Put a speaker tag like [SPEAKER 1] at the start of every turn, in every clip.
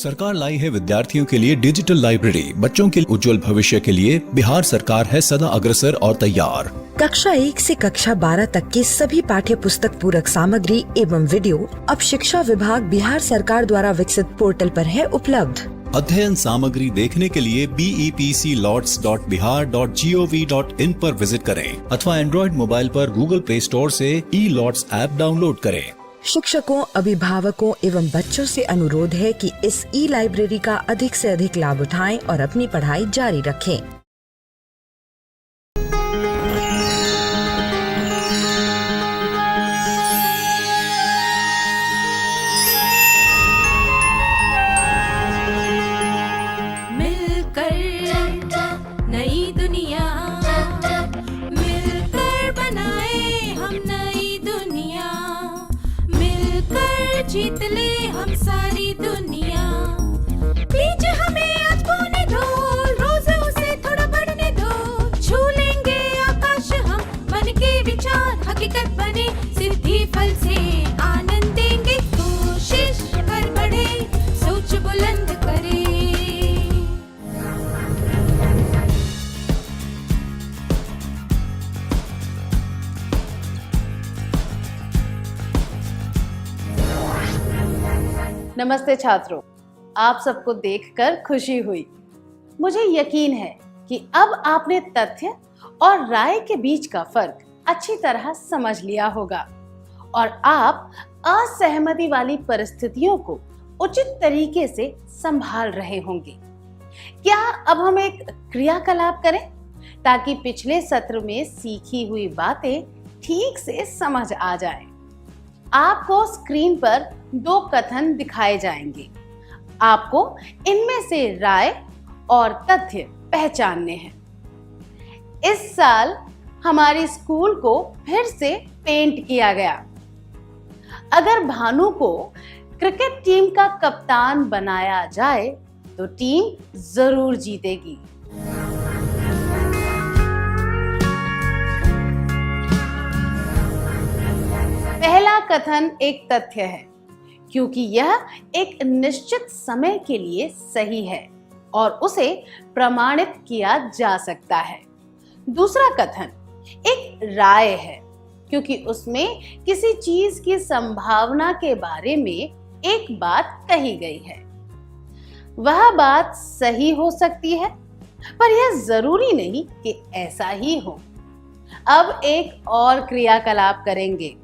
[SPEAKER 1] सरकार लाई है विद्यार्थियों के लिए डिजिटल लाइब्रेरी। बच्चों के उज्जवल भविष्य के लिए बिहार सरकार है सदा अग्रसर और तैयार।
[SPEAKER 2] कक्षा 1 से कक्षा 12 तक के सभी पाठ्य पुस्तक पूरक सामग्री एवं वीडियो अब शिक्षा विभाग बिहार सरकार द्वारा विकसित पोर्टल पर है उपलब्ध।
[SPEAKER 1] अध्ययन सामग्री देखने के लिए BEPCLots.bihar.gov.in पर विजिट करें अथवा एंड्रॉइड मोबाइल पर गूगल प्ले स्टोर से E-Lots ऐप डाउनलोड करें।
[SPEAKER 2] शिक्षकों, अभिभावकों एवं बच्चों से अनुरोध है कि इस लाइब्रेरी का अधिक से अधिक लाभ उठाएं और अपनी पढ़ाई जारी रखें।
[SPEAKER 3] जीत ले हम सारी दुनिया। प्लीज हमें आज बोने दो, रोज उसे थोड़ा बढ़ने दो। छू लेंगे आकाश हम, मन के विचार हकीकत बने। सिद्धि फल से आनंद देंगे, कोशिश कर बढ़े, सोच बुलंद करे।
[SPEAKER 4] नमस्ते छात्रों, आप सबको देखकर खुशी हुई। मुझे यकीन है कि अब आपने तथ्य और राय के बीच का फर्क अच्छी तरह समझ लिया होगा और आप असहमति वाली परिस्थितियों को उचित तरीके से संभाल रहे होंगे। क्या अब हम एक क्रियाकलाप करें ताकि पिछले सत्र में सीखी हुई बातें ठीक से समझ आ जाएं? आपको स्क्रीन पर 2 कथन दिखाए जाएंगे। आपको इनमें से राय और तथ्य पहचानने हैं। इस साल हमारे स्कूल को फिर से पेंट किया गया। अगर भानु को क्रिकेट टीम का कप्तान बनाया जाए तो टीम जरूर जीतेगी। पहला कथन एक तथ्य है क्योंकि यह एक निश्चित समय के लिए सही है और उसे प्रमाणित किया जा सकता है। दूसरा कथन एक राय है क्योंकि उसमें किसी चीज की संभावना के बारे में एक बात कही गई है। वह बात सही हो सकती है पर यह जरूरी नहीं कि ऐसा ही हो। अब एक और क्रियाकलाप करेंगे।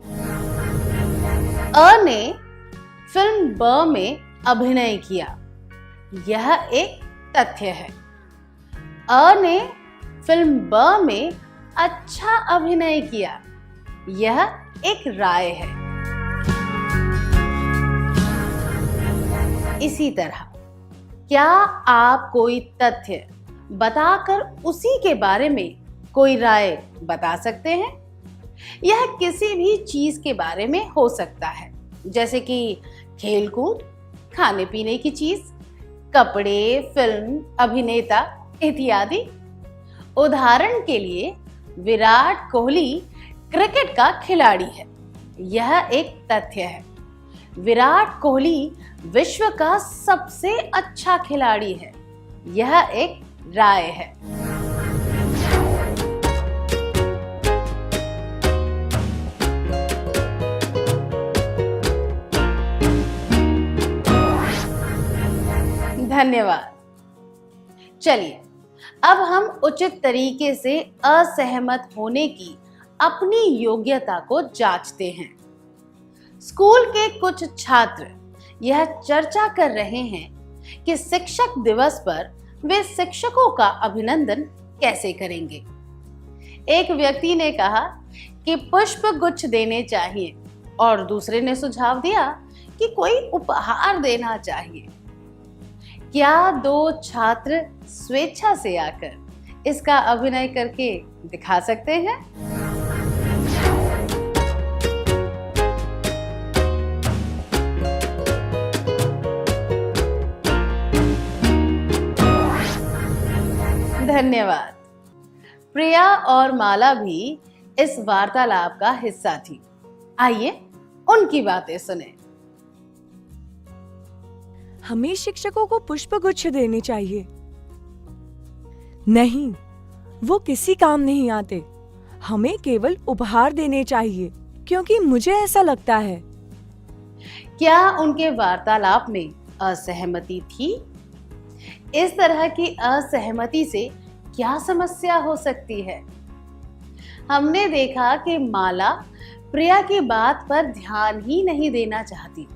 [SPEAKER 4] अ ने फिल्म ब में अभिनय किया, यह एक तथ्य है। अ ने फिल्म ब में अच्छा अभिनय किया, यह एक राय है। इसी तरह क्या आप कोई तथ्य बताकर उसी के बारे में कोई राय बता सकते हैं? यह किसी भी चीज के बारे में हो सकता है, जैसे कि खेलकूद, खाने पीने की चीज, कपड़े, फिल्म, अभिनेता इत्यादि। उदाहरण के लिए विराट कोहली क्रिकेट का खिलाड़ी है, यह एक तथ्य है। विराट कोहली विश्व का सबसे अच्छा खिलाड़ी है, यह एक राय है। धन्यवाद। चलिए अब हम उचित तरीके से असहमत होने की अपनी योग्यता को जांचते हैं। स्कूल के कुछ छात्र यह चर्चा कर रहे हैं कि शिक्षक दिवस पर वे शिक्षकों का अभिनंदन कैसे करेंगे। एक व्यक्ति ने कहा कि पुष्प गुच्छ देने चाहिए और दूसरे ने सुझाव दिया कि कोई उपहार देना चाहिए। क्या 2 छात्र स्वेच्छा से आकर इसका अभिनय करके दिखा सकते हैं? धन्यवाद। प्रिया और माला भी इस वार्तालाप का हिस्सा थी। आइए उनकी बातें सुने।
[SPEAKER 5] हमें शिक्षकों को पुष्पगुच्छ देने चाहिए। नहीं, वो किसी काम नहीं आते। हमें केवल उपहार देने चाहिए, क्योंकि मुझे ऐसा लगता है।
[SPEAKER 4] क्या उनके वार्तालाप में असहमति थी? इस तरह की असहमति से क्या समस्या हो सकती है? हमने देखा कि माला प्रिया की बात पर ध्यान ही नहीं देना चाहती।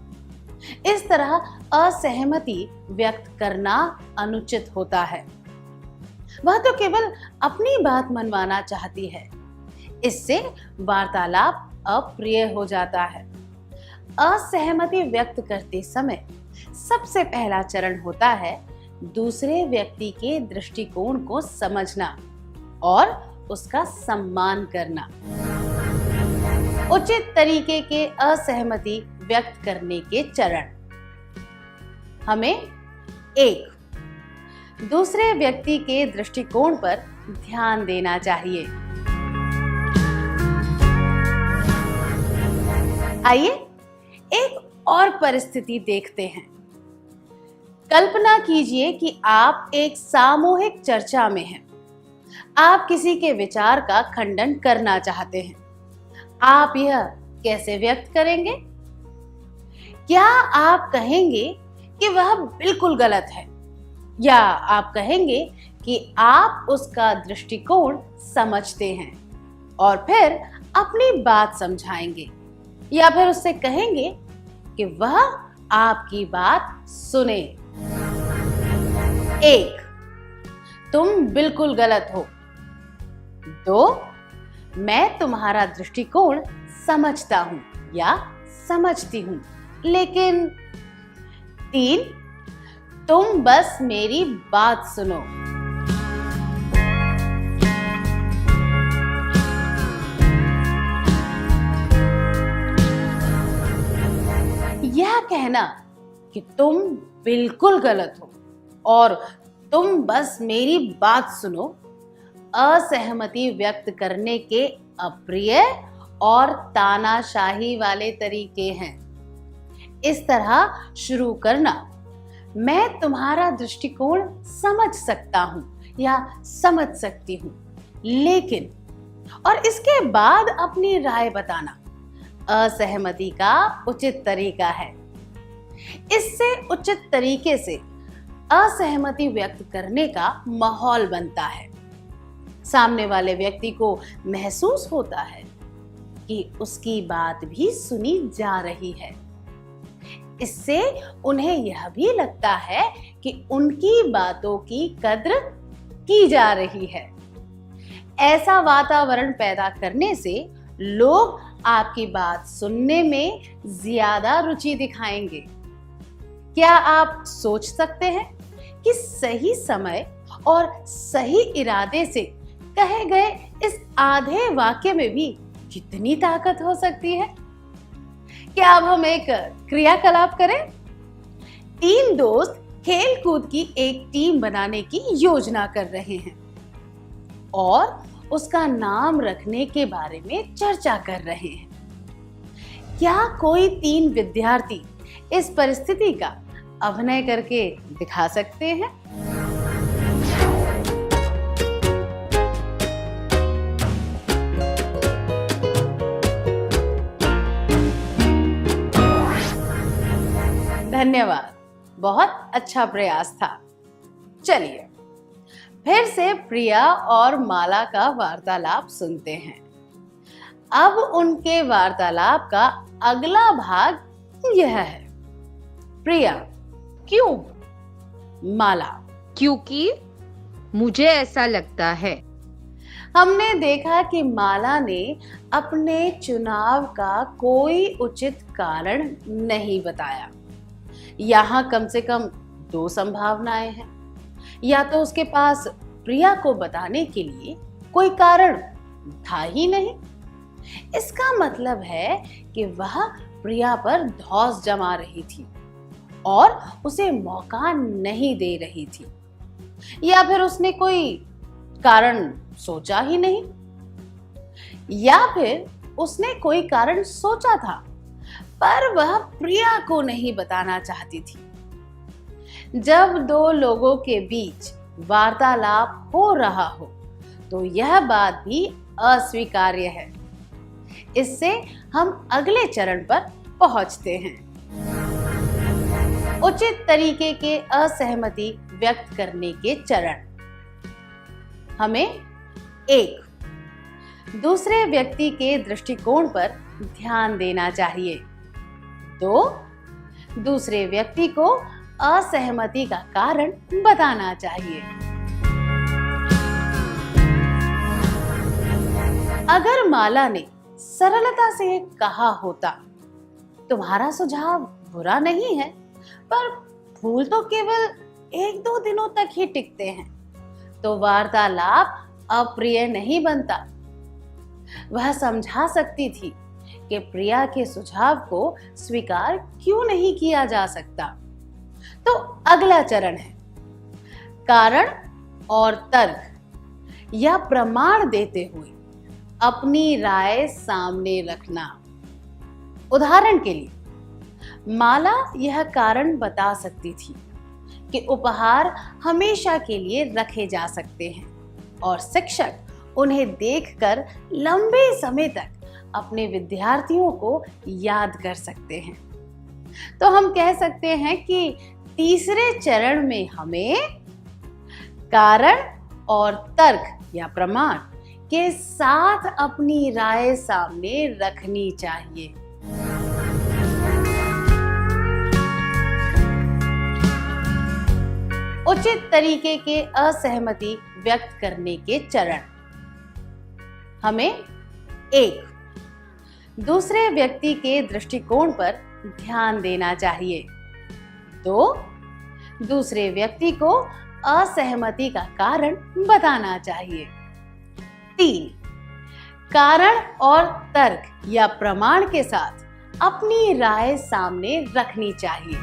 [SPEAKER 4] इस तरह असहमति व्यक्त करना अनुचित होता है। वह तो केवल अपनी बात मनवाना चाहती है। इससे वार्तालाप अप्रिय हो जाता है। असहमति व्यक्त करते समय सबसे पहला चरण होता है दूसरे व्यक्ति के दृष्टिकोण को समझना और उसका सम्मान करना। उचित तरीके के असहमति व्यक्त करने के चरण। हमें 1. दूसरे व्यक्ति के दृष्टिकोण पर ध्यान देना चाहिए। आइए एक और परिस्थिति देखते हैं। कल्पना कीजिए कि आप एक सामूहिक चर्चा में हैं। आप किसी के विचार का खंडन करना चाहते हैं। आप यह कैसे व्यक्त करेंगे? क्या आप कहेंगे कि वह बिल्कुल गलत है, या आप कहेंगे कि आप उसका दृष्टिकोण समझते हैं और फिर अपनी बात समझाएंगे, या फिर उससे कहेंगे कि वह आपकी बात सुने? 1. तुम बिल्कुल गलत हो। 2. मैं तुम्हारा दृष्टिकोण समझता हूं या समझती हूं, लेकिन 3. तुम बस मेरी बात सुनो। यह कहना कि तुम बिल्कुल गलत हो और तुम बस मेरी बात सुनो असहमति व्यक्त करने के अप्रिय और तानाशाही वाले तरीके हैं। इस तरह शुरू करना, मैं तुम्हारा दृष्टिकोण समझ सकता हूं या समझ सकती हूं, लेकिन, और इसके बाद अपनी राय बताना असहमति का उचित तरीका है। इससे उचित तरीके से असहमति व्यक्त करने का माहौल बनता है। सामने वाले व्यक्ति को महसूस होता है कि उसकी बात भी सुनी जा रही है। इससे उन्हें यह भी लगता है कि उनकी बातों की कद्र की जा रही है। ऐसा वातावरण पैदा करने से लोग आपकी बात सुनने में ज्यादा रुचि दिखाएंगे। क्या आप सोच सकते हैं कि सही समय और सही इरादे से कहे गए इस आधे वाक्य में भी कितनी ताकत हो सकती है? क्या अब हम एक क्रियाकलाप करें? 3 दोस्त खेल कूद की एक टीम बनाने की योजना कर रहे हैं और उसका नाम रखने के बारे में चर्चा कर रहे हैं। क्या कोई 3 विद्यार्थी इस परिस्थिति का अभिनय करके दिखा सकते हैं? धन्यवाद, बहुत अच्छा प्रयास था। चलिए फिर से प्रिया और माला का वार्तालाप सुनते हैं। अब उनके वार्तालाप का अगला भाग यह है। प्रिया:
[SPEAKER 6] क्यों?
[SPEAKER 4] माला:
[SPEAKER 6] क्योंकि मुझे ऐसा लगता है।
[SPEAKER 4] हमने देखा कि माला ने अपने चुनाव का कोई उचित कारण नहीं बताया। यहाँ कम से कम 2 संभावनाएं हैं। या तो उसके पास प्रिया को बताने के लिए कोई कारण था ही नहीं। इसका मतलब है कि वह प्रिया पर धौंस जमा रही थी और उसे मौका नहीं दे रही थी, या फिर उसने कोई कारण सोचा ही नहीं, या फिर उसने कोई कारण सोचा था पर वह प्रिया को नहीं बताना चाहती थी। जब दो लोगों के बीच वार्तालाप हो रहा हो तो यह बात भी अस्वीकार्य है। इससे हम अगले चरण पर पहुंचते हैं। उचित तरीके के असहमति व्यक्त करने के चरण। हमें 1. दूसरे व्यक्ति के दृष्टिकोण पर ध्यान देना चाहिए। 2. दूसरे व्यक्ति को असहमति का कारण बताना चाहिए। अगर माला ने सरलता से कहा होता, तुम्हारा सुझाव बुरा नहीं है, पर फूल तो केवल 1-2 दिनों तक ही टिकते हैं, तो वार्तालाप अप्रिय नहीं बनता। वह समझा सकती थी कि प्रिया के सुझाव को स्वीकार क्यों नहीं किया जा सकता। तो अगला चरण है कारण और तर्क या प्रमाण देते हुए अपनी राय सामने रखना। उदाहरण के लिए माला यह कारण बता सकती थी कि उपहार हमेशा के लिए रखे जा सकते हैं और शिक्षक उन्हें देखकर लंबे समय तक अपने विद्यार्थियों को याद कर सकते हैं। तो हम कह सकते हैं कि तीसरे चरण में हमें कारण और तर्क या प्रमाण के साथ अपनी राय सामने रखनी चाहिए। उचित तरीके के असहमति व्यक्त करने के चरण। हमें 1. दूसरे व्यक्ति के दृष्टिकोण पर ध्यान देना चाहिए। 2. दूसरे व्यक्ति को असहमति का कारण बताना चाहिए। 3. कारण और तर्क या प्रमाण के साथ अपनी राय सामने रखनी चाहिए।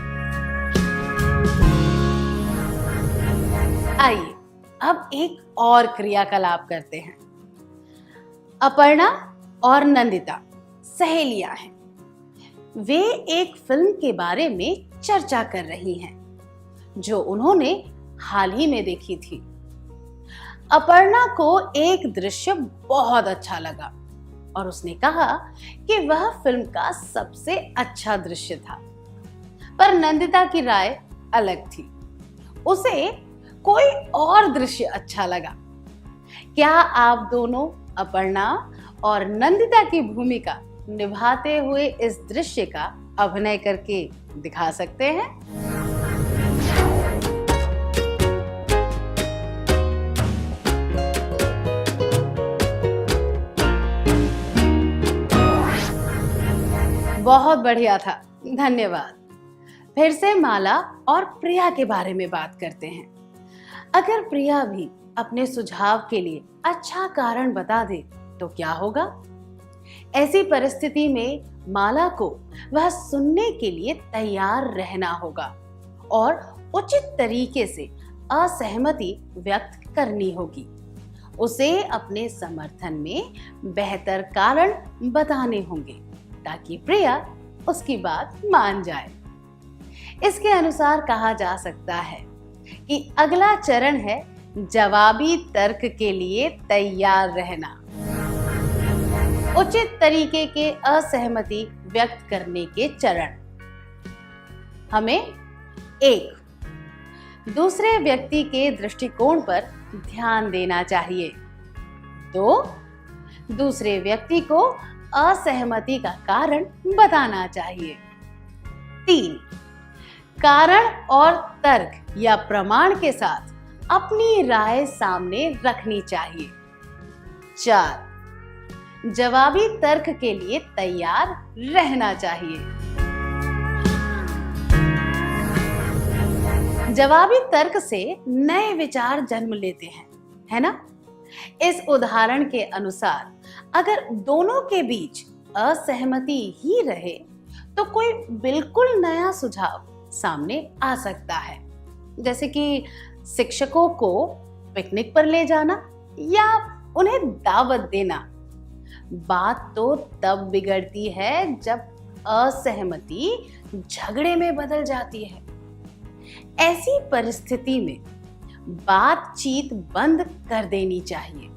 [SPEAKER 4] आइए अब एक और क्रियाकलाप करते हैं। अपर्णा और नंदिता सहेलियां हैं। वे एक फिल्म के बारे में चर्चा कर रही हैं जो उन्होंने हाल ही में देखी थी। अपर्णा को एक दृश्य बहुत अच्छा लगा और उसने कहा कि वह फिल्म का सबसे अच्छा दृश्य था। पर नंदिता की राय अलग थी। उसे कोई और दृश्य अच्छा लगा। क्या आप दोनों अपर्णा और नंदिता की भूमिका निभाते हुए इस दृश्य का अभिनय करके दिखा सकते हैं? बहुत बढ़िया था, धन्यवाद। फिर से माला और प्रिया के बारे में बात करते हैं। अगर प्रिया भी अपने सुझाव के लिए अच्छा कारण बता दे तो क्या होगा? ऐसी परिस्थिति में माला को वह सुनने के लिए तैयार रहना होगा और उचित तरीके से असहमति व्यक्त करनी होगी। उसे अपने समर्थन में बेहतर कारण बताने होंगे ताकि प्रिया उसकी बात मान जाए। इसके अनुसार कहा जा सकता है कि अगला चरण है जवाबी तर्क के लिए तैयार रहना। उचित तरीके के असहमति व्यक्त करने के चरण। हमें 1. दूसरे व्यक्ति के दृष्टिकोण पर ध्यान देना चाहिए। 2. दूसरे व्यक्ति को असहमति का कारण बताना चाहिए। 3. कारण और तर्क या प्रमाण के साथ अपनी राय सामने रखनी चाहिए। 4. जवाबी तर्क के लिए तैयार रहना चाहिए। जवाबी तर्क से नए विचार जन्म लेते हैं, है ना? इस उदाहरण के अनुसार अगर दोनों के बीच असहमति ही रहे तो कोई बिल्कुल नया सुझाव सामने आ सकता है, जैसे कि शिक्षकों को पिकनिक पर ले जाना या उन्हें दावत देना। बात तो तब बिगड़ती है जब असहमति झगड़े में बदल जाती है। ऐसी परिस्थिति में बातचीत बंद कर देनी चाहिए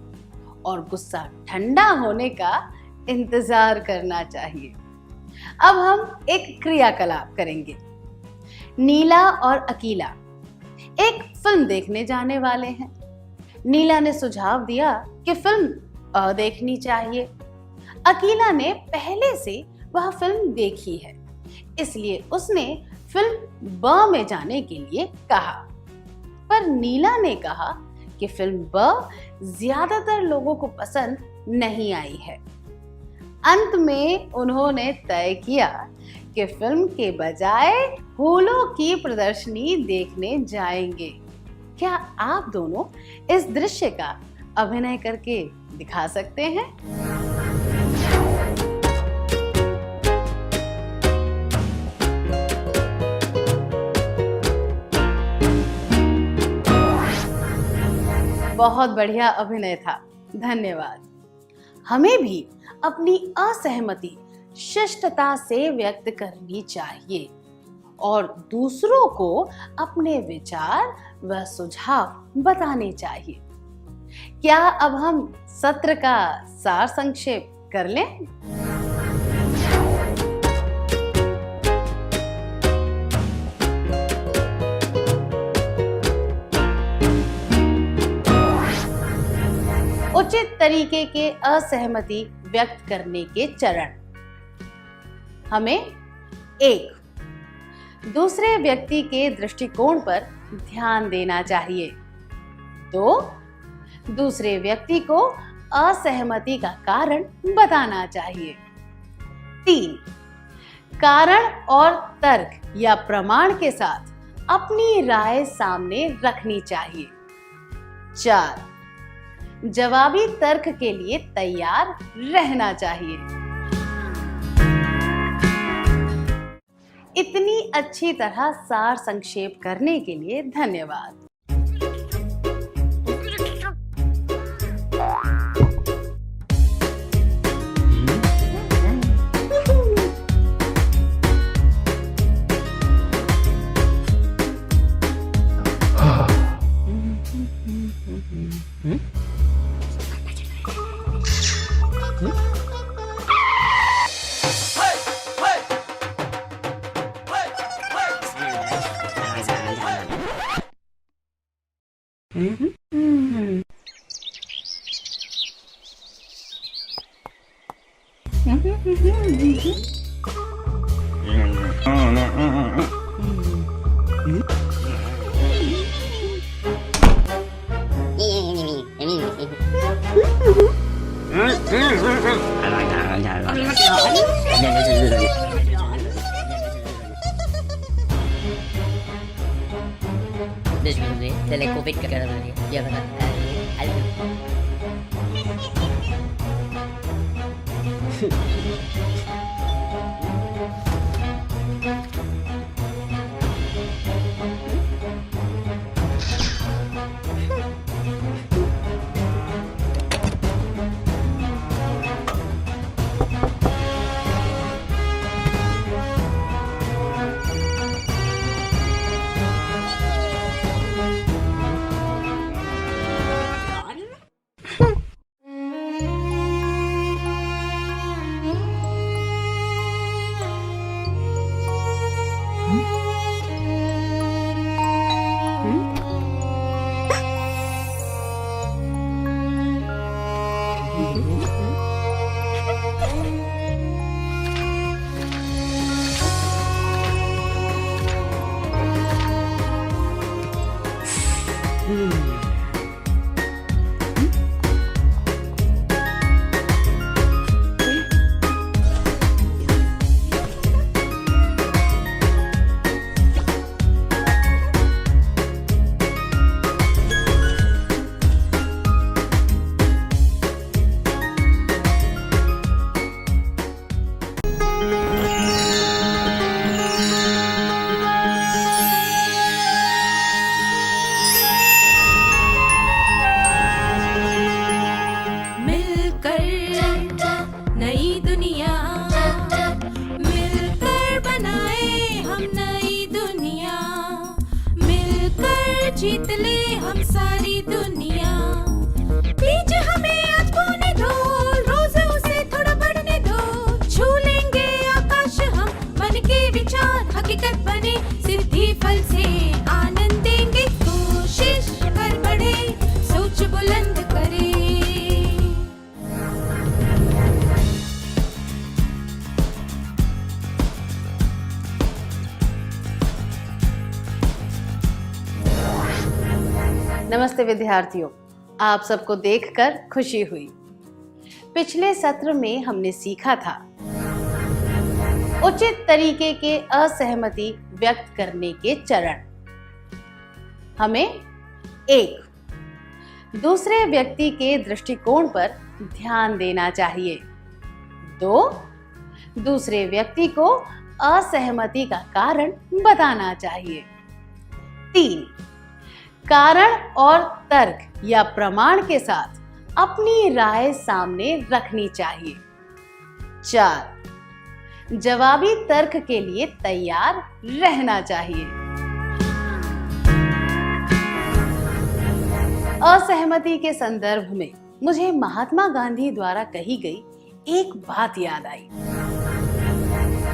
[SPEAKER 4] और गुस्सा ठंडा होने का इंतजार करना चाहिए। अब हम एक क्रियाकलाप करेंगे। नीला और अकीला एक फिल्म देखने जाने वाले हैं। नीला ने सुझाव दिया कि फिल्म अ देखनी चाहिए। अकीला ने पहले से वह फिल्म देखी है, इसलिए उसने फिल्म ब में जाने के लिए कहा। पर नीला ने कहा कि फिल्म ब ज्यादातर लोगों को पसंद नहीं आई है। अंत में उन्होंने तय किया कि फिल्म के बजाय फूलों की प्रदर्शनी देखने जाएंगे। क्या आप दोनों इस दृश्य का अभिनय करके दिखा सकते हैं? बहुत बढ़िया अभिनय था, धन्यवाद। हमें भी अपनी असहमति शिष्टता से व्यक्त करनी चाहिए और दूसरों को अपने विचार व सुझाव बताने चाहिए। क्या अब हम सत्र का सार संक्षेप कर लें? उचित तरीके के असहमति व्यक्त करने के चरण। हमें 1. दूसरे व्यक्ति के दृष्टिकोण पर ध्यान देना चाहिए। 2. दूसरे व्यक्ति को असहमति का कारण बताना चाहिए। 3. कारण और तर्क या प्रमाण के साथ अपनी राय सामने रखनी चाहिए। 4. जवाबी तर्क के लिए तैयार रहना चाहिए। इतनी अच्छी तरह सार संक्षेप करने के लिए धन्यवाद।
[SPEAKER 7] Telekovic ka na rin. Yan na.
[SPEAKER 3] जीत ले हम सारी दुनिया। बीज हमें आज बोने दो, रोज उसे थोड़ा बढ़ने दो। छू लेंगे आकाश हम, मन के विचार हकीकत बने। सिद्धि फल से आनंद देंगे, कोशिश कर बढ़े, सोच बुलंद करे।
[SPEAKER 4] नमस्ते विद्यार्थियों, आप सबको देखकर खुशी हुई। पिछले सत्र में हमने सीखा था उचित तरीके के असहमति व्यक्त करने के चरण। हमें 1. दूसरे व्यक्ति के दृष्टिकोण पर ध्यान देना चाहिए। 2. दूसरे व्यक्ति को असहमति का कारण बताना चाहिए। 3. कारण और तर्क या प्रमाण के साथ अपनी राय सामने रखनी चाहिए। 4. जवाबी तर्क के लिए तैयार रहना चाहिए। असहमति के संदर्भ में मुझे महात्मा गांधी द्वारा कही गई एक बात याद आई।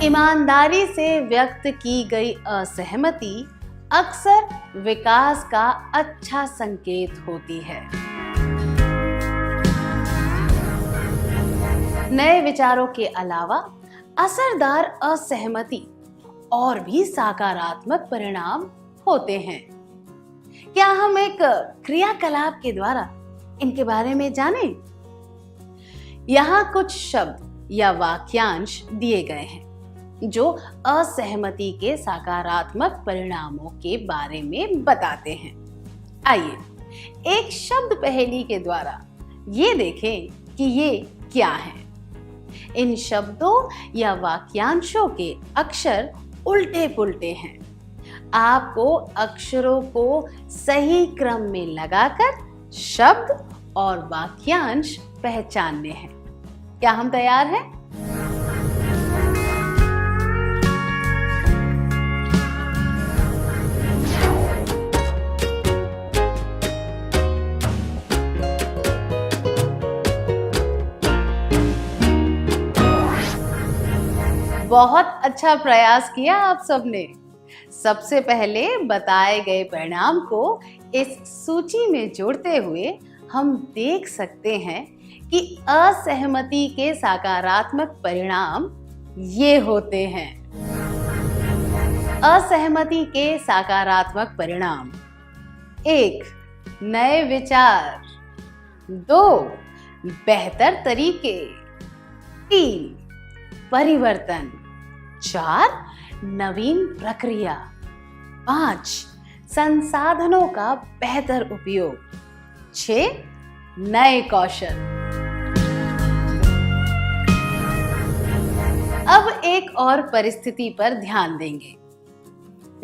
[SPEAKER 4] ईमानदारी से व्यक्त की गई असहमति अक्सर विकास का अच्छा संकेत होती है। नए विचारों के अलावा असरदार असहमति और भी सकारात्मक परिणाम होते हैं। क्या हम एक क्रियाकलाप के द्वारा इनके बारे में जानें? यहाँ कुछ शब्द या वाक्यांश दिए गए हैं जो असहमति के सकारात्मक परिणामों के बारे में बताते हैं। आइए एक शब्द पहेली के द्वारा ये देखें कि ये क्या है। इन शब्दों या वाक्यांशों के अक्षर उल्टे पुल्टे हैं। आपको अक्षरों को सही क्रम में लगाकर शब्द और वाक्यांश पहचानने हैं। क्या हम तैयार हैं? बहुत अच्छा प्रयास किया आप सबने। सबसे पहले बताए गए परिणाम को इस सूची में जोड़ते हुए हम देख सकते हैं कि असहमति के सकारात्मक परिणाम ये होते हैं। असहमति के सकारात्मक परिणाम: 1. नए विचार। 2. बेहतर तरीके। 3. परिवर्तन। 4. नवीन प्रक्रिया। 5. संसाधनों का बेहतर उपयोग। 6. नए कौशल। अब एक और परिस्थिति पर ध्यान देंगे।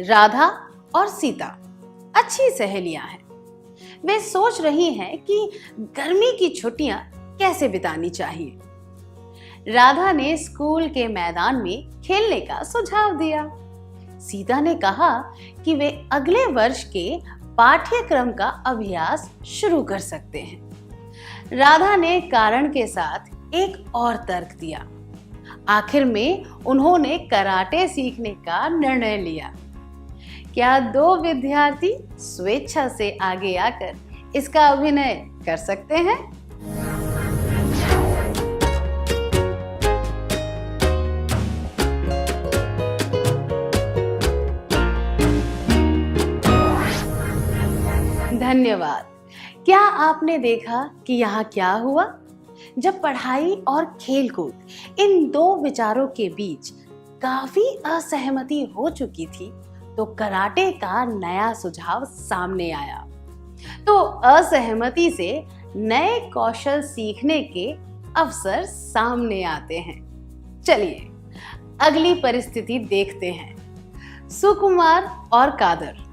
[SPEAKER 4] राधा और सीता अच्छी सहेलियां हैं। वे सोच रही हैं कि गर्मी की छुट्टियां कैसे बितानी चाहिए। राधा ने स्कूल के मैदान में खेलने का सुझाव दिया। सीता ने कहा कि वे अगले वर्ष के पाठ्यक्रम का अभ्यास शुरू कर सकते हैं। राधा ने कारण के साथ एक और तर्क दिया। आखिर में उन्होंने कराटे सीखने का निर्णय लिया। क्या 2 विद्यार्थी स्वेच्छा से आगे आकर इसका अभिनय कर सकते हैं? धन्यवाद। क्या आपने देखा कि यहाँ क्या हुआ? जब पढ़ाई और खेलकूद इन 2 विचारों के बीच काफी असहमति हो चुकी थी, तो कराटे का नया सुझाव सामने आया। तो असहमति से नए कौशल सीखने के अवसर सामने आते हैं। चलिए अगली परिस्थिति देखते हैं। सुकुमार और कादर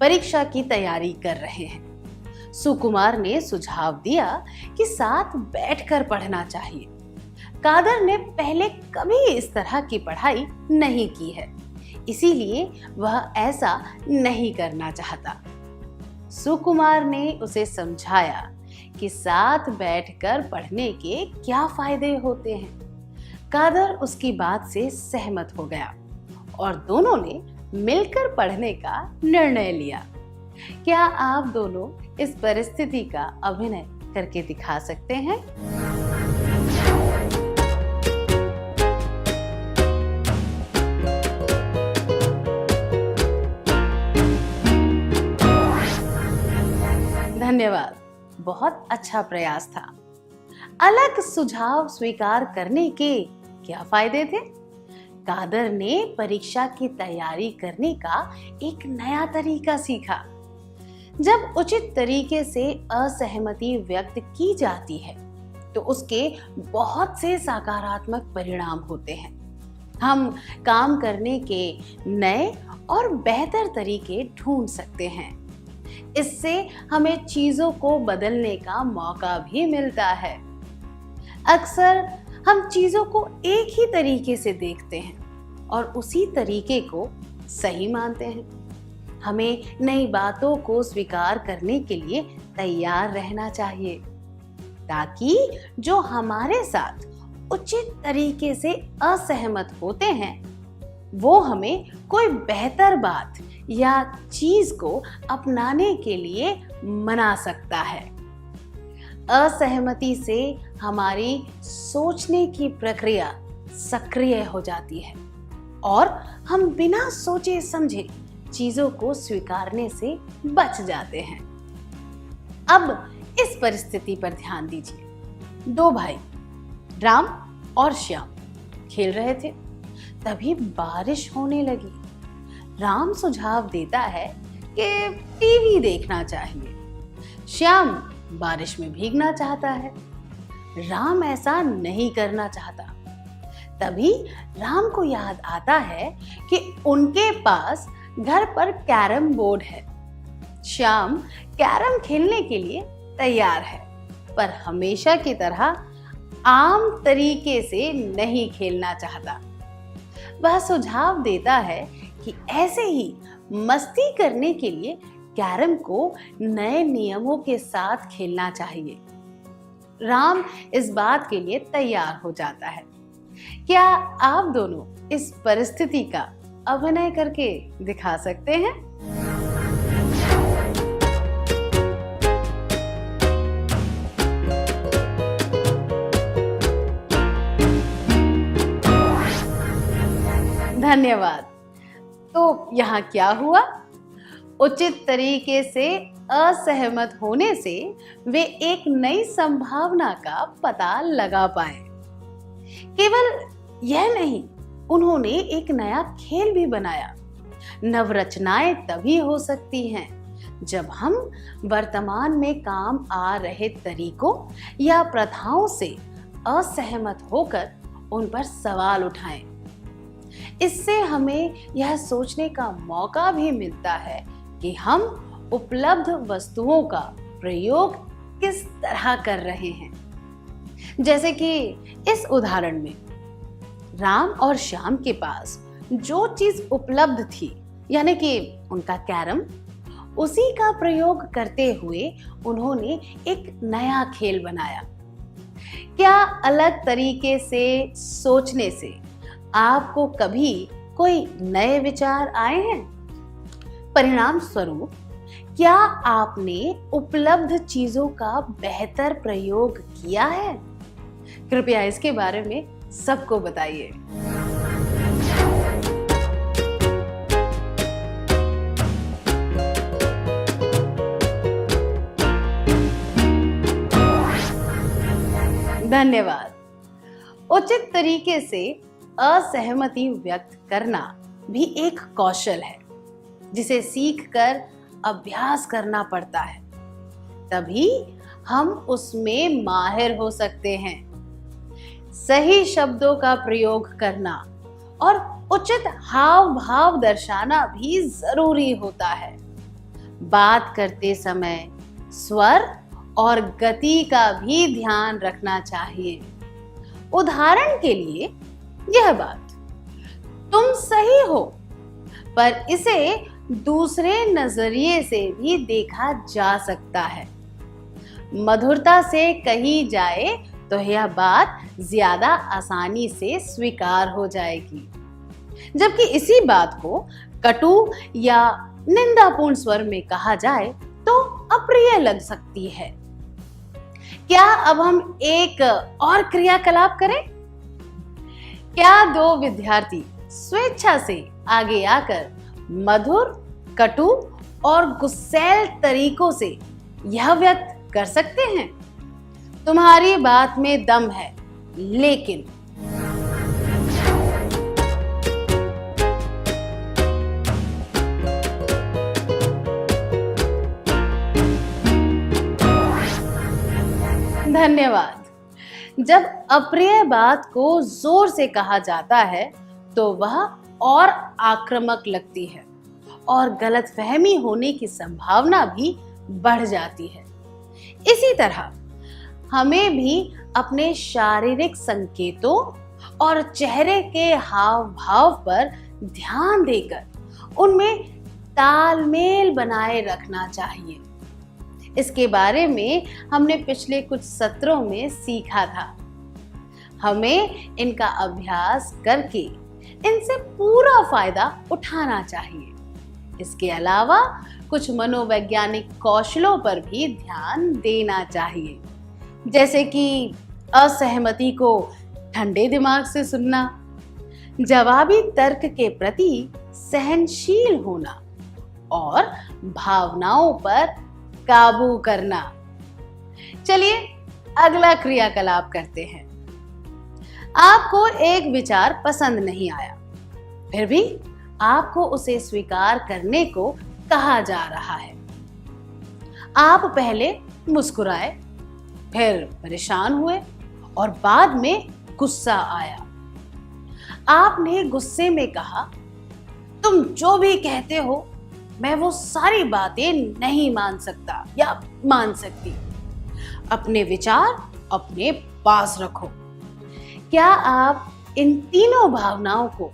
[SPEAKER 4] परीक्षा की तैयारी कर रहे हैं। सुकुमार ने सुझाव दिया कि साथ बैठकर पढ़ना चाहिए। कादर ने पहले कभी इस तरह की पढ़ाई नहीं की है, इसीलिए वह ऐसा नहीं करना चाहता। सुकुमार ने उसे समझाया कि साथ बैठकर पढ़ने के क्या फायदे होते हैं। कादर उसकी बात से सहमत हो गया और दोनों ने मिलकर पढ़ने का निर्णय लिया। क्या आप दोनों इस परिस्थिति का अभिनय करके दिखा सकते हैं? धन्यवाद, बहुत अच्छा प्रयास था। अलग सुझाव स्वीकार करने के क्या फायदे थे? कादर ने परीक्षा की तैयारी करने का एक नया तरीका सीखा। जब उचित तरीके से असहमति व्यक्त की जाती है तो उसके बहुत से सकारात्मक परिणाम होते हैं। हम काम करने के नए और बेहतर तरीके ढूंढ सकते हैं। इससे हमें चीजों को बदलने का मौका भी मिलता है। अक्सर हम चीजों को एक ही तरीके से देखते हैं और उसी तरीके को सही मानते हैं। हमें नई बातों को स्वीकार करने के लिए तैयार रहना चाहिए ताकि जो हमारे साथ उचित तरीके से असहमत होते हैं वो हमें कोई बेहतर बात या चीज को अपनाने के लिए मना सकता है। असहमति से हमारी सोचने की प्रक्रिया सक्रिय हो जाती है और हम बिना सोचे समझे चीजों को स्वीकारने से बच जाते हैं। अब इस परिस्थिति पर ध्यान दीजिए। दो भाई राम और श्याम खेल रहे थे, तभी बारिश होने लगी। राम सुझाव देता है कि टीवी देखना चाहिए। श्याम बारिश में भीगना चाहता है। राम ऐसा नहीं करना चाहता। तभी राम को याद आता है कि उनके पास घर पर कैरम बोर्ड है। श्याम कैरम खेलने के लिए तैयार है, पर हमेशा की तरह आम तरीके से नहीं खेलना चाहता। वह सुझाव देता है कि ऐसे ही मस्ती करने के लिए कैरम को नए नियमों के साथ खेलना चाहिए। राम इस बात के लिए तैयार हो जाता है। क्या आप दोनों इस परिस्थिति का अभिनय करके दिखा सकते हैं? धन्यवाद। तो यहाँ क्या हुआ? उचित तरीके से असहमत होने से वे एक नई संभावना का पता लगा पाए। केवल यह नहीं, उन्होंने एक नया खेल भी बनाया। नवरचनाएं तभी हो सकती हैं जब हम वर्तमान में काम आ रहे तरीकों या प्रथाओं से असहमत होकर उन पर सवाल उठाएं। इससे हमें यह सोचने का मौका भी मिलता है कि हम उपलब्ध वस्तुओं का प्रयोग किस तरह कर रहे हैं। जैसे कि इस उदाहरण में राम और श्याम के पास जो चीज उपलब्ध थी, यानी कि उनका कैरम, उसी का प्रयोग करते हुए उन्होंने एक नया खेल बनाया। क्या अलग तरीके से सोचने से आपको कभी कोई नए विचार आए हैं? परिणाम स्वरूप क्या आपने उपलब्ध चीजों का बेहतर प्रयोग किया है? कृपया इसके बारे में सबको बताइए। धन्यवाद। उचित तरीके से असहमति व्यक्त करना भी एक कौशल है जिसे सीखकर अभ्यास करना पड़ता है, तभी हम उसमें माहिर हो सकते हैं। सही शब्दों का प्रयोग करना और उचित हाव भाव दर्शाना भी जरूरी होता है। बात करते समय स्वर और गति का भी ध्यान रखना चाहिए। उदाहरण के लिए यह बात, तुम सही हो, पर इसे दूसरे नजरिए से भी देखा जा सकता है। मधुरता से कही जाए तो यह बात ज्यादा आसानी से स्वीकार हो जाएगी, जबकि इसी बात को कटु या निंदापूर्ण स्वर में कहा जाए तो अप्रिय लग सकती है। क्या अब हम एक और क्रियाकलाप करें? क्या दो विद्यार्थी स्वेच्छा से आगे आकर मधुर, कटु और गुस्सैल तरीकों से यह व्यक्त कर सकते हैं, तुम्हारी बात में दम है, लेकिन धन्यवाद। जब अप्रिय बात को जोर से कहा जाता है तो वह और आक्रामक लगती है और गलतफहमी होने की संभावना भी बढ़ जाती है। इसी तरह हमें भी अपने शारीरिक संकेतों और चेहरे के हाव भाव पर ध्यान देकर उनमें तालमेल बनाए रखना चाहिए। इसके बारे में हमने पिछले कुछ सत्रों में सीखा था। हमें इनका अभ्यास करके इनसे पूरा फायदा उठाना चाहिए। इसके अलावा कुछ मनोवैज्ञानिक कौशलों पर भी ध्यान देना चाहिए, जैसे कि असहमति को ठंडे दिमाग से सुनना, जवाबी तर्क के प्रति सहनशील होना और भावनाओं पर काबू करना। चलिए अगला क्रियाकलाप करते हैं। आपको एक विचार पसंद नहीं आया, फिर भी आपको उसे स्वीकार करने को कहा जा रहा है। आप पहले मुस्कुराए, फिर परेशान हुए और बाद में गुस्सा आया। आपने गुस्से में कहा, तुम जो भी कहते हो मैं वो सारी बातें नहीं मान सकता या मान सकती। अपने विचार अपने पास रखो। क्या आप इन तीनों भावनाओं को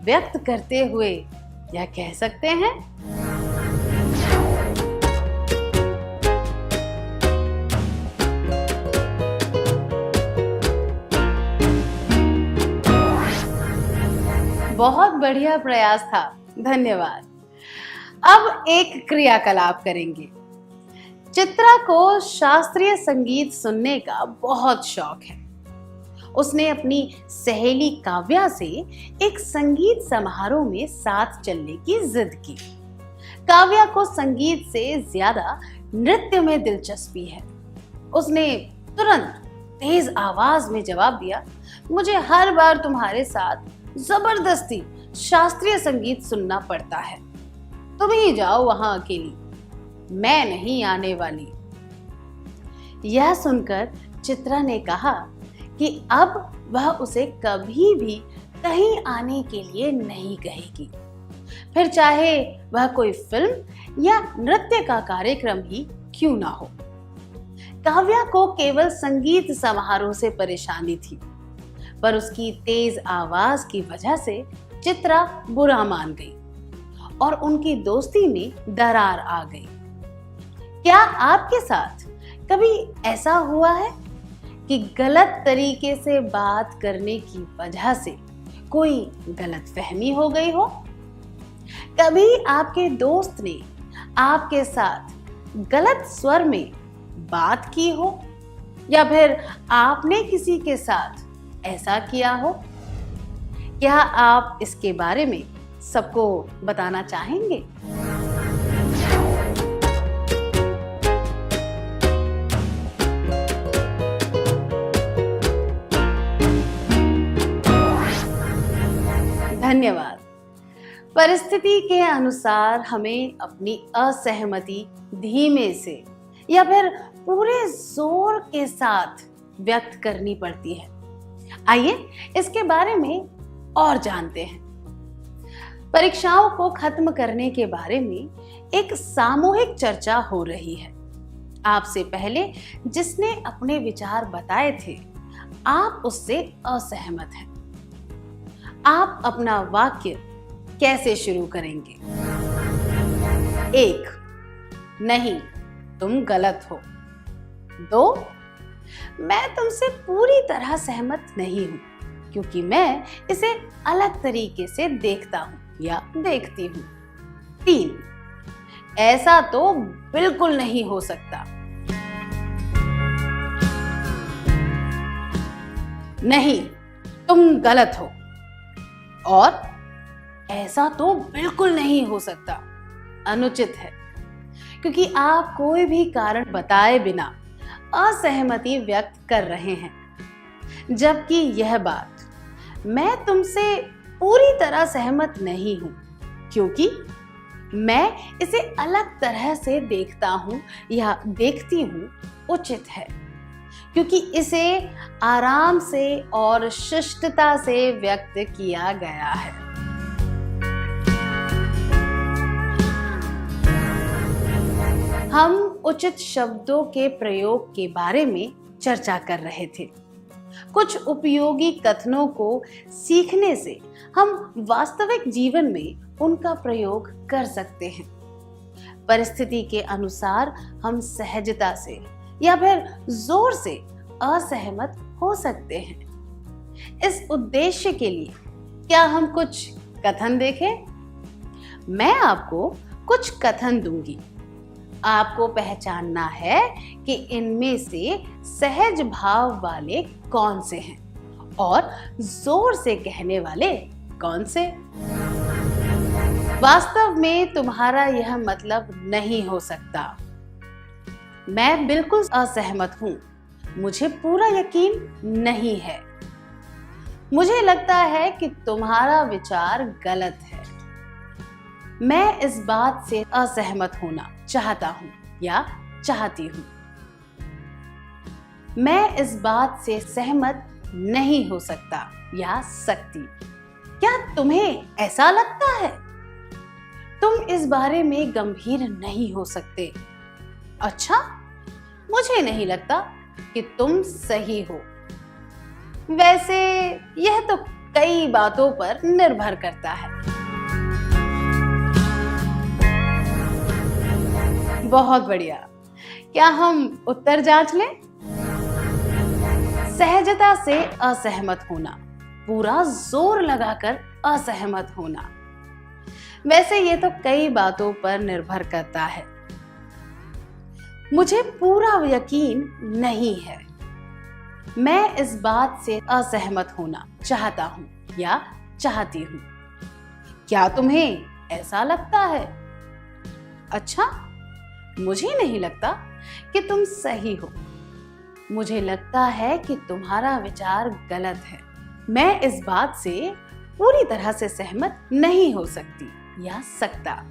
[SPEAKER 4] व्यक्त करते हुए यह कह सकते हैं? बहुत बढ़िया प्रयास था, धन्यवाद। अब एक क्रियाकलाप करेंगे। चित्रा को शास्त्रीय संगीत सुनने का बहुत शौक है। उसने अपनी सहेली काव्या से एक संगीत समारोह में साथ चलने की जिद की। काव्या को संगीत से ज्यादा नृत्य में दिलचस्पी है। उसने तुरंत तेज आवाज में जवाब दिया, मुझे हर बार तुम्हारे साथ जबरदस्ती शास्त्रीय संगीत सुनना पड़ता है। तुम ही जाओ वहां अकेली, मैं नहीं आने वाली। यह सुनकर चित्रा ने कहा कि अब वह उसे कभी भी कहीं आने के लिए नहीं कहेगी, फिर चाहे वह कोई फिल्म या नृत्य का कार्यक्रम ही क्यों ना हो। काव्या को केवल संगीत समारोह से परेशानी थी, पर उसकी तेज आवाज की वजह से चित्रा बुरा मान गई और उनकी दोस्ती में दरार आ गई। क्या आपके साथ कभी ऐसा हुआ है कि गलत तरीके से बात करने की वजह से कोई गलतफहमी हो गई हो? कभी आपके दोस्त ने आपके साथ गलत स्वर में बात की हो, या फिर आपने किसी के साथ ऐसा किया हो? क्या आप इसके बारे में सबको बताना चाहेंगे? धन्यवाद। परिस्थिति के अनुसार हमें अपनी असहमति धीमे से या फिर पूरे जोर के साथ व्यक्त करनी पड़ती है। आइए इसके बारे में और जानते हैं। परीक्षाओं को खत्म करने के बारे में एक सामूहिक चर्चा हो रही है। आपसे पहले जिसने अपने विचार बताए थे, आप उससे असहमत हैं। आप अपना वाक्य कैसे शुरू करेंगे? 1, नहीं तुम गलत हो। 2, मैं तुमसे पूरी तरह सहमत नहीं हूं क्योंकि मैं इसे अलग तरीके से देखता हूं या देखती हूं। 3, ऐसा तो बिल्कुल नहीं हो सकता। नहीं तुम गलत हो। और ऐसा तो बिल्कुल नहीं हो सकता, अनुचित है, क्योंकि आप कोई भी कारण बताए बिना असहमति व्यक्त कर रहे हैं, जबकि यह बात मैं तुमसे पूरी तरह सहमत नहीं हूं क्योंकि मैं इसे अलग तरह से देखता हूं या देखती हूं उचित है, क्योंकि इसे आराम से और शिष्टता से व्यक्त किया गया है। हम उचित शब्दों के प्रयोग के बारे में चर्चा कर रहे थे। कुछ उपयोगी कथनों को सीखने से हम वास्तविक जीवन में उनका प्रयोग कर सकते हैं। परिस्थिति के अनुसार हम सहजता से या फिर जोर से असहमत हो सकते हैं। इस उद्देश्य के लिए क्या हम कुछ कथन देखें? मैं आपको कुछ कथन दूंगी। आपको पहचानना है कि इनमें से सहज भाव वाले कौन से हैं और जोर से कहने वाले कौन से। वास्तव में तुम्हारा यह मतलब नहीं हो सकता। मैं बिल्कुल असहमत हूं। मुझे पूरा यकीन नहीं है। मुझे लगता है कि तुम्हारा विचार गलत है। मैं इस बात से असहमत होना चाहता हूं या चाहती हूं। मैं इस बात से सहमत नहीं हो सकता या सकती। क्या तुम्हें ऐसा लगता है? तुम इस बारे में गंभीर नहीं हो सकते। अच्छा, मुझे नहीं लगता कि तुम सही हो। वैसे यह तो कई बातों पर निर्भर करता है। बहुत बढ़िया। क्या हम उत्तर जांच लें? सहजता से असहमत होना, पूरा जोर लगाकर असहमत होना। वैसे ये तो कई बातों पर निर्भर करता है। मुझे पूरा यकीन नहीं है। मैं इस बात से असहमत होना चाहता हूं या चाहती हूं। क्या तुम्हें ऐसा लगता है? अच्छा, मुझे नहीं लगता कि तुम सही हो। मुझे लगता है कि तुम्हारा विचार गलत है। मैं इस बात से पूरी तरह से सहमत नहीं हो सकती या सकता।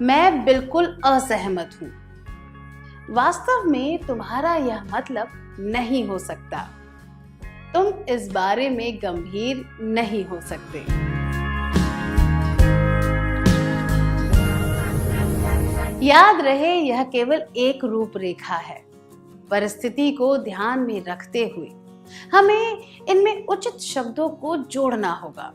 [SPEAKER 4] मैं बिल्कुल असहमत हूं। वास्तव में तुम्हारा यह मतलब नहीं हो सकता। तुम इस बारे में गंभीर नहीं हो सकते। याद रहे, यह केवल एक रूपरेखा है। परिस्थिति को ध्यान में रखते हुए हमें इनमें उचित शब्दों को जोड़ना होगा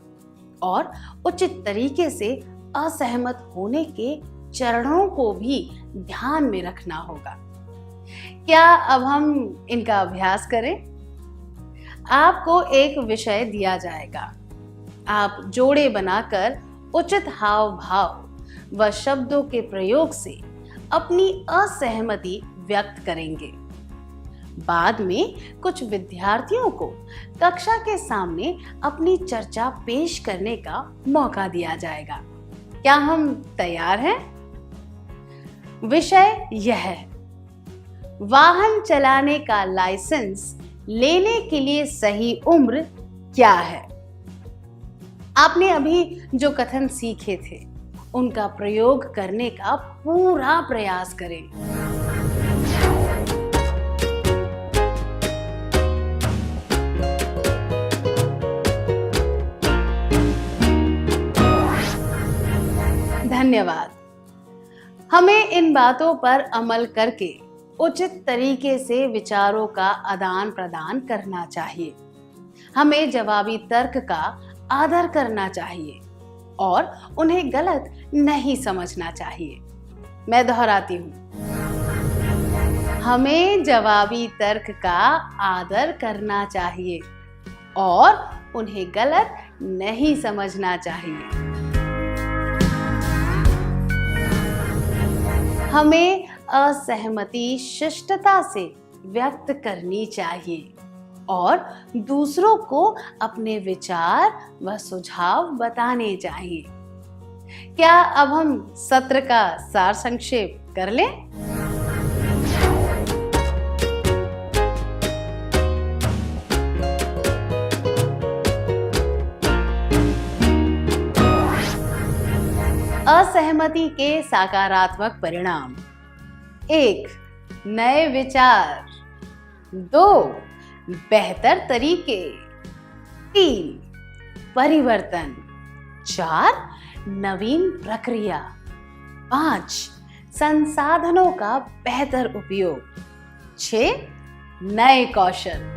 [SPEAKER 4] और उचित तरीके से असहमत होने के चरणों को भी ध्यान में रखना होगा। क्या अब हम इनका अभ्यास करें? आपको एक विषय दिया जाएगा। आप जोड़े बनाकर उचित हाव भाव व शब्दों के प्रयोग से अपनी असहमति व्यक्त करेंगे। बाद में कुछ विद्यार्थियों को कक्षा के सामने अपनी चर्चा पेश करने का मौका दिया जाएगा। क्या हम तैयार हैं? विषय यह है, वाहन चलाने का लाइसेंस लेने के लिए सही उम्र क्या है? आपने अभी जो कथन सीखे थे उनका प्रयोग करने का पूरा प्रयास करें। धन्यवाद। हमें इन बातों पर अमल करके उचित तरीके से विचारों का आदान प्रदान करना चाहिए। हमें जवाबी तर्क का आदर करना चाहिए और उन्हें गलत नहीं समझना चाहिए। मैं दोहराती हूँ, हमें जवाबी तर्क का आदर करना चाहिए और उन्हें गलत नहीं समझना चाहिए। हमें असहमति शिष्टता से व्यक्त करनी चाहिए और दूसरों को अपने विचार व सुझाव बताने चाहिए। क्या अब हम सत्र का सार संक्षेप कर लें? असहमति के सकारात्मक परिणाम: 1. नए विचार। 2. बेहतर तरीके। 3. परिवर्तन। 4. नवीन प्रक्रिया। 5. संसाधनों का बेहतर उपयोग। 6. नए कौशल।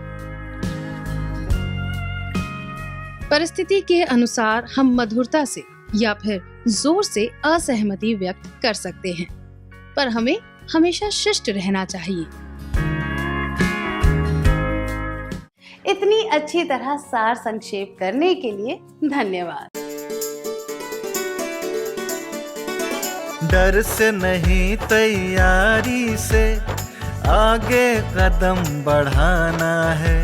[SPEAKER 8] परिस्थिति के अनुसार हम मधुरता से या फिर जोर से असहमति व्यक्त कर सकते हैं, पर हमें हमेशा शिष्ट रहना चाहिए।
[SPEAKER 4] इतनी अच्छी तरह सार संक्षेप करने के लिए धन्यवाद।
[SPEAKER 9] डर से नहीं, तैयारी से आगे कदम बढ़ाना है।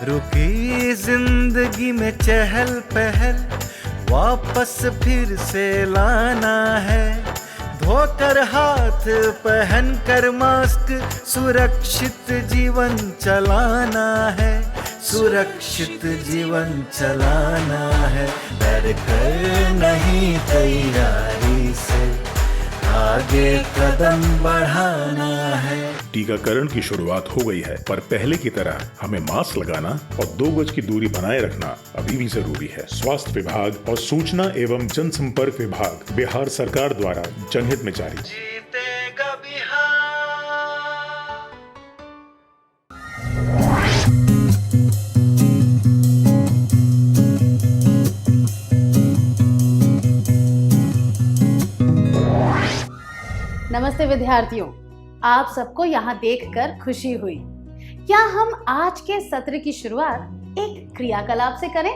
[SPEAKER 9] रुकी जिंदगी में चहल पहल वापस फिर से लाना है। धोकर हाथ पहन कर मास्क सुरक्षित जीवन चलाना है। सुरक्षित जीवन चलाना है। डर कर नहीं, तैयारी से आगे कदम बढ़ाना है।
[SPEAKER 10] टीकाकरण की शुरुआत हो गई है, पर पहले की तरह हमें मास्क लगाना और 2 गज की दूरी बनाए रखना अभी भी जरूरी है। स्वास्थ्य विभाग और सूचना एवं जनसंपर्क विभाग बिहार सरकार द्वारा जनहित में जारी।
[SPEAKER 9] जीतेगा बिहार।
[SPEAKER 4] नमस्ते विद्यार्थियों, आप सबको यहाँ देखकर खुशी हुई। क्या हम आज के सत्र की शुरुआत एक क्रियाकलाप से करें?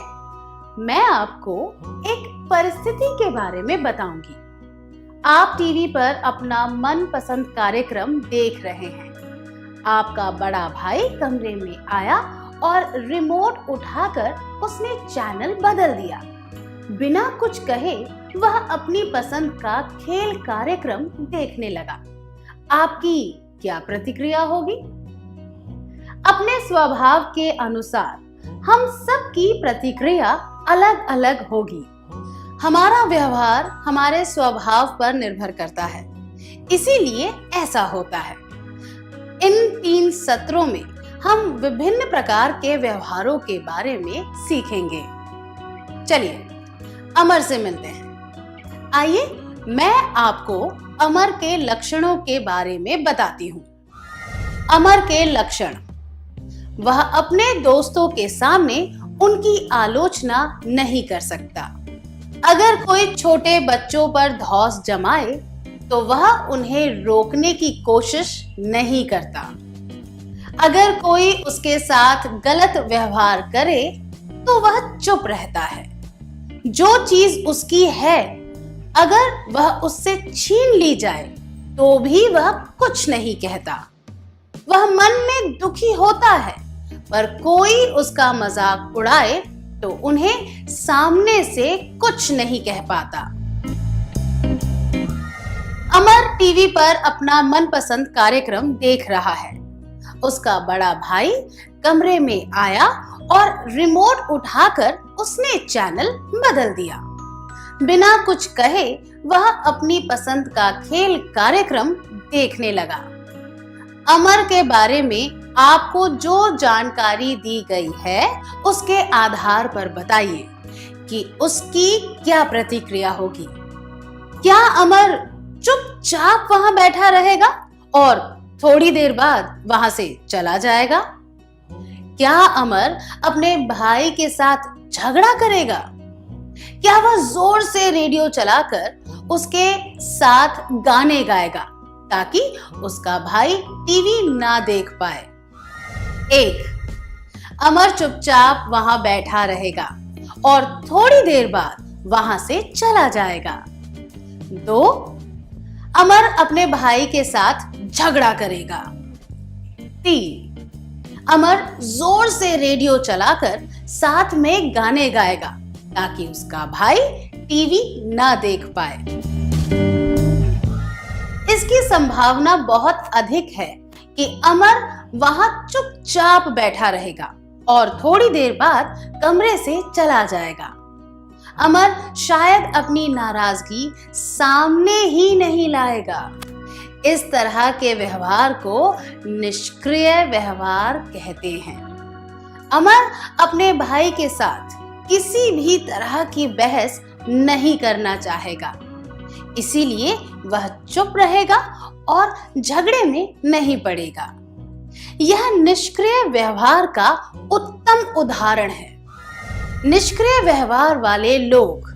[SPEAKER 4] मैं आपको एक परिस्थिति के बारे में बताऊंगी। आप टीवी पर अपना मनपसंद कार्यक्रम देख रहे हैं। आपका बड़ा भाई कमरे में आया और रिमोट उठाकर उसने चैनल बदल दिया। बिना कुछ कहे वह अपनी पसंद का खेल कार्यक्रम देखने लगा। आपकी क्या प्रतिक्रिया होगी? अपने स्वभाव के अनुसार हम सबकी प्रतिक्रिया अलग अलग होगी। हमारा व्यवहार हमारे स्वभाव पर निर्भर करता है, इसीलिए ऐसा होता है। इन 3 सत्रों में हम विभिन्न प्रकार के व्यवहारों के बारे में सीखेंगे। चलिए अमर से मिलते हैं। आइए मैं आपको अमर के लक्षणों के बारे में बताती हूँ। अमर के लक्षण: वह अपने दोस्तों के सामने उनकी आलोचना नहीं कर सकता। अगर कोई छोटे बच्चों पर धौंस जमाए तो वह उन्हें रोकने की कोशिश नहीं करता। अगर कोई उसके साथ गलत व्यवहार करे तो वह चुप रहता है। जो चीज उसकी है, अगर वह उससे छीन ली जाए तो भी वह कुछ नहीं कहता। वह मन में दुखी होता है, पर कोई उसका मजाक उड़ाए तो उन्हें सामने से कुछ नहीं कह पाता। अमर टीवी पर अपना मनपसंद कार्यक्रम देख रहा है। उसका बड़ा भाई कमरे में आया और रिमोट उठाकर उसने चैनल बदल दिया। बिना कुछ कहे वह अपनी पसंद का खेल कार्यक्रम देखने लगा। अमर के बारे में आपको जो जानकारी दी गई है उसके आधार पर बताइए कि उसकी क्या प्रतिक्रिया होगी। क्या अमर चुपचाप वहां बैठा रहेगा और थोड़ी देर बाद वहां से चला जाएगा? क्या अमर अपने भाई के साथ झगड़ा करेगा? क्या वह जोर से रेडियो चलाकर उसके साथ गाने गाएगा ताकि उसका भाई टीवी ना देख पाए? 1. अमर चुपचाप वहां बैठा रहेगा और थोड़ी देर बाद वहां से चला जाएगा। 2. अमर अपने भाई के साथ झगड़ा करेगा। 3. अमर जोर से रेडियो चलाकर साथ में गाने गाएगा ताकि उसका भाई टीवी ना देख पाए। इसकी संभावना बहुत अधिक है कि अमर वहां चुपचाप बैठा रहेगा और थोड़ी देर बाद कमरे से चला जाएगा। अमर शायद अपनी नाराजगी सामने ही नहीं लाएगा। इस तरह के व्यवहार को निष्क्रिय व्यवहार कहते हैं। अमर अपने भाई के साथ किसी भी तरह की बहस नहीं करना चाहेगा, इसीलिए वह चुप रहेगा और झगड़े में नहीं पड़ेगा। यह निष्क्रिय व्यवहार का उत्तम उदाहरण है। निष्क्रिय व्यवहार वाले लोग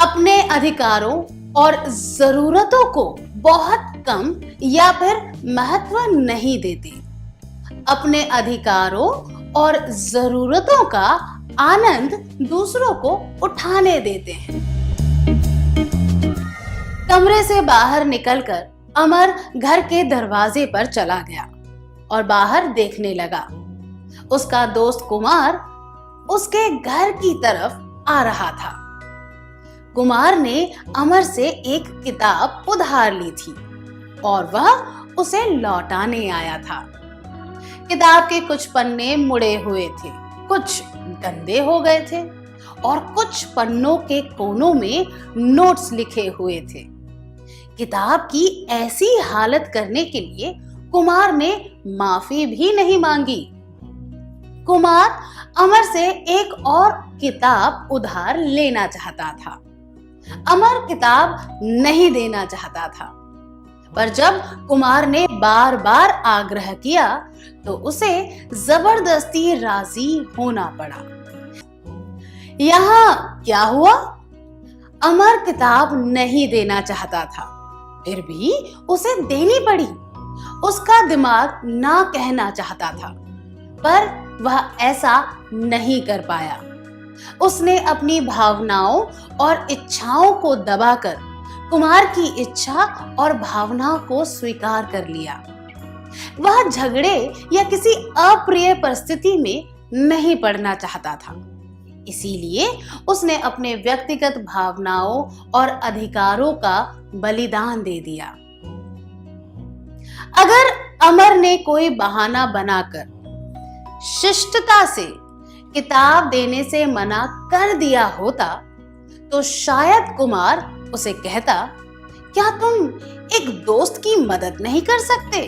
[SPEAKER 4] अपने अधिकारों और जरूरतों को बहुत कम या फिर महत्व नहीं देते। अपने अधिकारों और जरूरतों का आनंद दूसरों को उठाने देते हैं। कमरे से बाहर निकलकर अमर घर के दरवाजे पर चला गया और बाहर देखने लगा। उसका दोस्त कुमार उसके घर की तरफ आ रहा था। कुमार ने अमर से एक किताब उधार ली थी और वह उसे लौटाने आया था। किताब के कुछ पन्ने मुड़े हुए थे, कुछ गंदे हो गए थे और कुछ पन्नों के कोनों में नोट्स लिखे हुए थे। किताब की ऐसी हालत करने के लिए कुमार ने माफी भी नहीं मांगी। कुमार अमर से एक और किताब उधार लेना चाहता था। अमर किताब नहीं देना चाहता था, पर जब कुमार ने बार बार आग्रह किया तो उसे जबरदस्ती राजी होना पड़ा। यहाँ क्या हुआ? अमर किताब नहीं देना चाहता था, फिर भी उसे देनी पड़ी। उसका दिमाग ना कहना चाहता था, पर वह ऐसा नहीं कर पाया। उसने अपनी भावनाओं और इच्छाओं को दबाकर कुमार की इच्छा और भावनाओं को स्वीकार कर लिया। वह झगड़े या किसी अप्रिय परिस्थिति में नहीं पड़ना चाहता था, इसीलिए उसने अपने व्यक्तिगत भावनाओं और अधिकारों का बलिदान दे दिया। अगर अमर ने कोई बहाना बनाकर शिष्टता से किताब देने से मना कर दिया होता तो शायद कुमार उसे कहता, क्या तुम एक दोस्त की मदद नहीं कर सकते?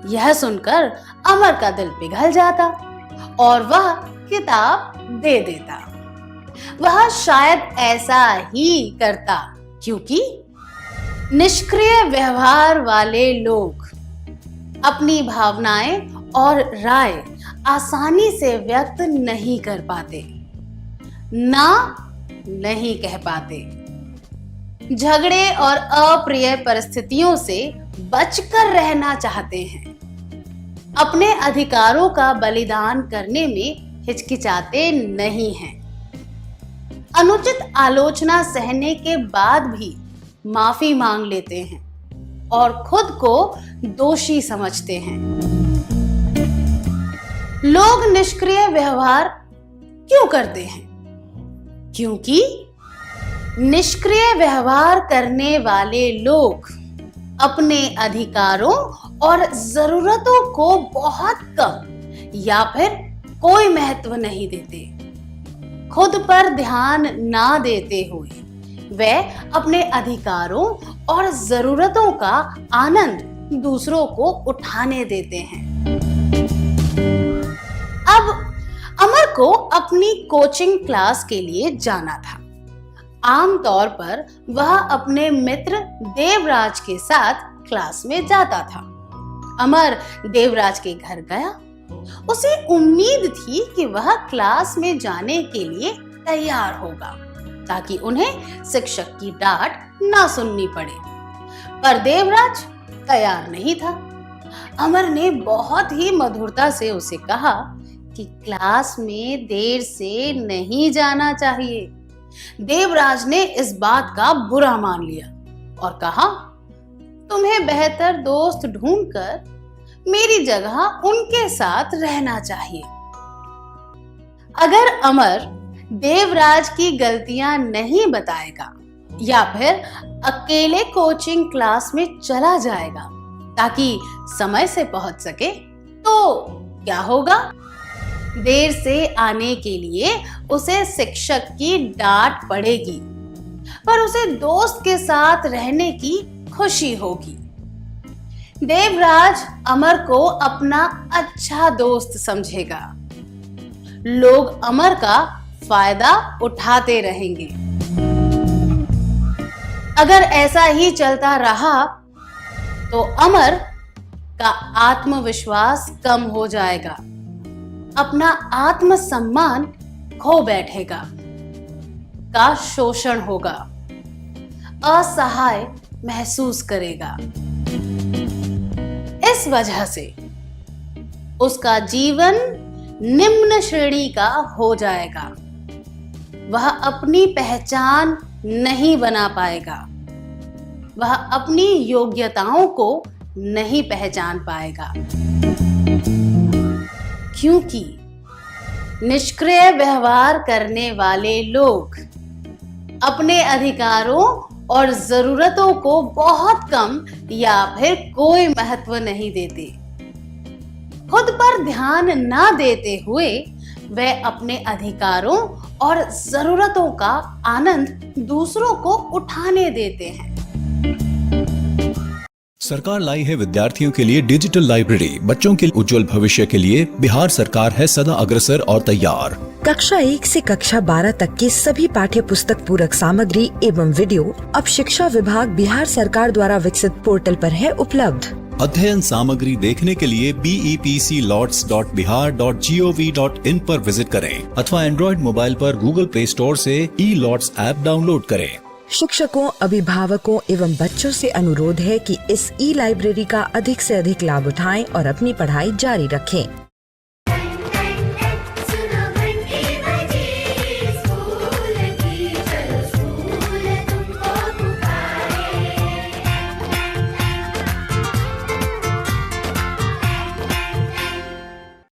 [SPEAKER 4] यह सुनकर अमर का दिल पिघल जाता और वह किताब दे देता। वह शायद ऐसा ही करता, क्योंकि निष्क्रिय व्यवहार वाले लोग अपनी भावनाएं और राय आसानी से व्यक्त नहीं कर पाते, ना नहीं कह पाते। झगड़े और अप्रिय परिस्थितियों से बचकर रहना चाहते हैं। अपने अधिकारों का बलिदान करने में हिचकिचाते नहीं हैं। अनुचित आलोचना सहने के बाद भी माफी मांग लेते हैं और खुद को दोषी समझते हैं। लोग निष्क्रिय व्यवहार क्यों करते हैं? क्योंकि निष्क्रिय व्यवहार करने वाले लोग अपने अधिकारों और जरूरतों को बहुत कम या फिर कोई महत्व नहीं देते। खुद पर ध्यान ना देते हुए वे अपने अधिकारों और जरूरतों का आनंद दूसरों को उठाने देते हैं। अब अमर को अपनी कोचिंग क्लास के लिए जाना था। आमतौर पर वह अपने मित्र देवराज के साथ क्लास में जाता था। अमर देवराज के घर गया। उसे उम्मीद थी कि वह क्लास में जाने के लिए तैयार होगा ताकि उन्हें शिक्षक की डांट ना सुननी पड़े। पर देवराज तैयार नहीं था। अमर ने बहुत ही मधुरता से उसे कहा कि क्लास में देर से नहीं जाना चाहिए। देवराज ने इस बात का बुरा मान लिया और कहा, तुम्हें बेहतर दोस्त ढूंढकर मेरी जगह उनके साथ रहना चाहिए। अगर अमर देवराज की गलतियां नहीं बताएगा या फिर अकेले कोचिंग क्लास में चला जाएगा ताकि समय से पहुंच सके, तो क्या होगा? देर से आने के लिए उसे शिक्षक की डांट पड़ेगी, पर उसे दोस्त के साथ रहने की खुशी होगी। देवराज अमर को अपना अच्छा दोस्त समझेगा। लोग अमर का फायदा उठाते रहेंगे। अगर ऐसा ही चलता रहा तो अमर का आत्मविश्वास कम हो जाएगा, अपना आत्मसम्मान खो बैठेगा, का शोषण होगा, असहाय महसूस करेगा। इस वजह से उसका जीवन निम्न श्रेणी का हो जाएगा। वह अपनी पहचान नहीं बना पाएगा। वह अपनी योग्यताओं को नहीं पहचान पाएगा, क्योंकि निष्क्रिय व्यवहार करने वाले लोग अपने अधिकारों और जरूरतों को बहुत कम या फिर कोई महत्व नहीं देते। खुद पर ध्यान ना देते हुए वे अपने अधिकारों और जरूरतों का आनंद दूसरों को उठाने देते हैं।
[SPEAKER 1] सरकार लाई है विद्यार्थियों के लिए डिजिटल लाइब्रेरी। बच्चों के उज्जवल भविष्य के लिए बिहार सरकार है सदा अग्रसर और तैयार।
[SPEAKER 2] कक्षा 1 से कक्षा 12 तक की सभी पाठ्य पुस्तक पूरक सामग्री एवं वीडियो अब शिक्षा विभाग बिहार सरकार द्वारा विकसित पोर्टल पर है उपलब्ध।
[SPEAKER 1] अध्ययन सामग्री देखने के लिए BEPCLOTS.bihar.gov.in पर विजिट करें अथवा एंड्रॉइड मोबाइल पर गूगल प्ले स्टोर से ई-लॉट्स ऐप डाउनलोड करें।
[SPEAKER 2] शिक्षकों, अभिभावकों एवं बच्चों से अनुरोध है कि इस ई लाइब्रेरी का अधिक से अधिक लाभ उठाएं और अपनी पढ़ाई जारी रखें।